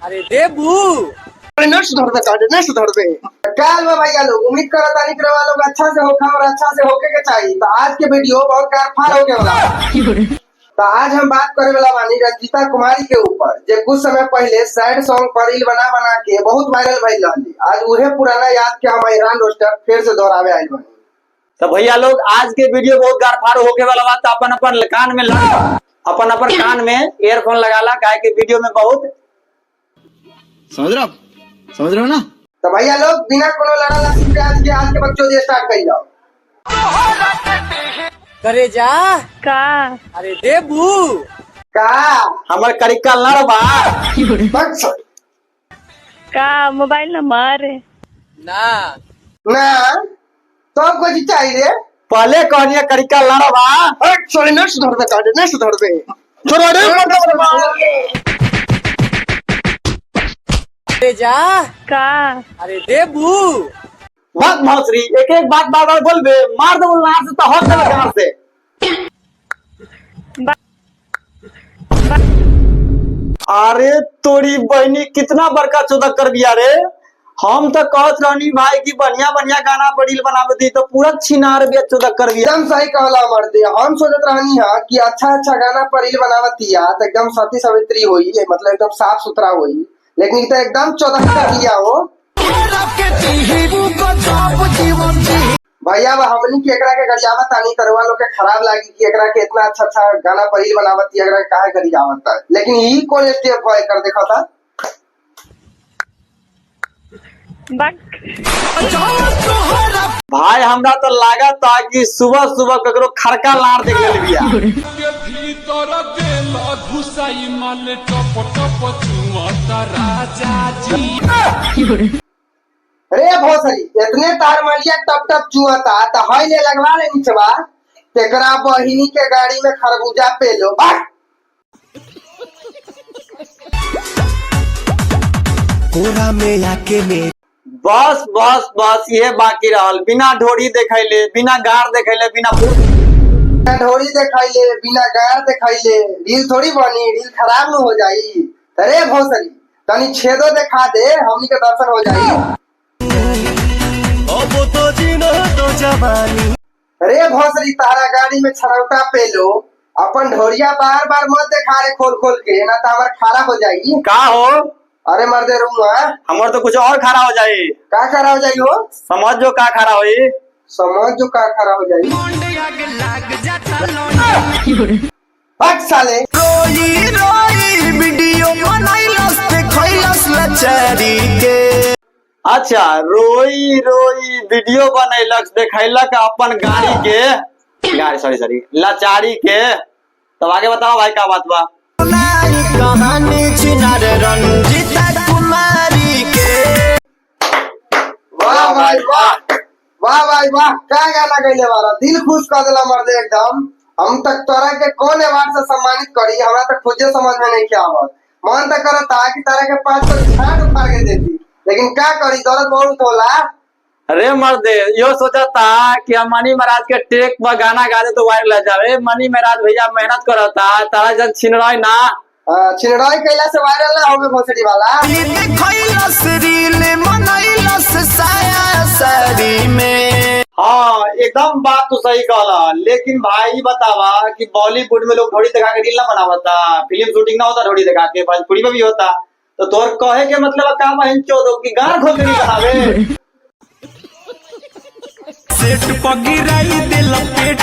अरे देबू न सुधर दे काल में भैया लोग उम्मीद करता नहीं करवा लोग अच्छा से होखा और अच्छा से होके के चाहिए। तो आज के वीडियो बहुत कारफार होके वाला। तो आज हम बात करे वाला बानी रंजीता कुमारी के ऊपर जो कुछ समय पहले सैड सॉन्ग पर रील बना बना के बहुत वायरल भइल रहली। आज उहे पुराना याद के हम हैरान रोस्टर फिर से दोहरावे आइल बानी। तो भैया लोग आज के वीडियो बहुत गारफार होके वाला बात। अपन अपन कान में अपन कान में ईयरफोन लगाला काहे के वीडियो में बहुत समझ रहे हो ना। तो भैया लोग बिना कोनो लड़ा आज के बच्चों से स्टार्ट कर जाओ। करे जा का अरे देबू का हमर करिका लड़बा बक्स का मोबाइल नंबर ना ना तो कुछ चाहिए पहले कहनिया करिका लड़बा सॉरी न सुधर दे छोड़ो रे करे जा का अरे देबू बहुत भौसरी एक एक बात बार बार बोलबे मार दो लार से तो हट जाए गांव से। अरे तोरी बहनी कितना बड़का चौदह कर दिया रे। हम तो कहत रहनी भाई की बढ़िया बढ़िया गाना पर रील बनावे दी तो पूरा छिनार भी चौदह कर दिया। एकदम सही कहला मर्दे। हम सोचत रहनी है कि अच्छा गाना पर रील बनावतिया तो एकदम सती सावित्री होई, मतलब एकदम साफ सुथरा होई, लेकिन तो एकदम चौदह कर दिया हो भैया। हमनी के एकरा के गरियावत तानी करवा लो के खराब लागी कि एकरा के इतना अच्छा गाना पर रील बनावती एकरा काहे गरियावत है। लेकिन यही कौन स्टेप है कर देखा था भाई हमरा तो लागत था कि सुबह सुबह ककरो खरका लार देख ले बिया। रे भोसरी इतने तार मलिया टप टप चुआता तो हई ले लगवा ले नीचवा तेकरा बहिनी के गाड़ी में खरबूजा पे लो कोरा में आके में बस बस बस ये बाकी रहल। बिना ढोरी देखैले बिना गार देखैले बिना ढोरी दिखाइले बिना गार दिखाइले रील थोड़ी बनी, रील खराब न हो जाई। अरे भोसरी तनी छेदो दिखा दे हमनी के दर्शन हो जाई। अरे भोसरी तारा गाड़ी में छरौटा पे लो अपन ढोरिया बार बार मत देखा रे खोल खोल के ना तो हमार खारा हो जाई। का हो अरे मर्दे रूंगा हमर तो कुछ और खड़ा हो जाए। का खरा हो जाई हो समझ जो का खड़ा होई समझ जो का खरा हो जाई। हट साले रोई रोई वीडियो बनाइलस पे खइलस लचारी के। अच्छा रोई रोई वीडियो बनैलक देखैलक अपन गाड़ी के सॉरी लाचारी के। तब आगे बताओ भाई का बात बा। कहानी छिनार रंजीता कुमारी के। वाह भाई वाह वाह भाई वाह क्या गाना गईले वाला दिल खुश कर देला मर्दे एकदम। हम तक तोरा के कौन अवार्ड से सम्मानित करी हमरा तक खुदे समझ में नहीं क्या आवत। मन तक करता कि तारा के 500 छाट उखाड़ के देती, लेकिन क्या करी दौलत बहुत होला। अरे मर्दे यो सोचा था कि हम मनी महाराज के ट्रैक पर गाना गा दे तो वायरल हो जावे। मनी महाराज भैया मेहनत करता तारा जन छिनराई ना छिनराई कैला से वायरल ना होवे भोसड़ी वाला। खइलस रील मनइलस साया साड़ी में। हाँ एकदम बात तो सही कहला। लेकिन भाई बतावा कि बॉलीवुड में लोग ढोड़ी दिखा के रील ना बनावता, फिल्म शूटिंग ना होता ढोड़ी दिखा के, भोजपुरी में भी होता। तो तोर कहे के मतलब का बहन चोदो की गार खोल के नहीं बनावे। सेट पगिराई दिल पेट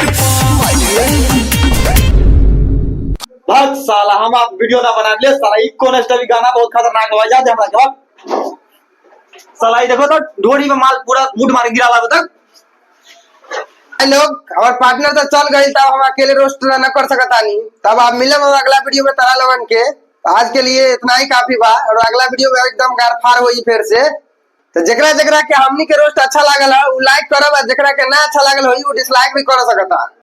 भग साला हम आप वीडियो ना बना ले साला। ई कौन स्टाइल गाना बहुत खतरनाक हो जा दे हमरा जवाब साला। ई देखो तो ढोड़ी में माल पूरा मुठ मार गिरा ला तक। लोग हमारे पार्टनर तो चल गई तब हम अकेले रोस्ट न कर सकता नहीं। तब आप मिले अगला वीडियो में तारा लोगन के। आज के लिए इतना ही काफी बा और अगला वीडियो में एकदम गारफार होई फिर से। तो जेकरा जेकरा के हमनी के रोस्ट अच्छा लागल है वो लाइक करब, जेकरा के ना अच्छा लागल होई वो डिसलाइक भी कर सकता।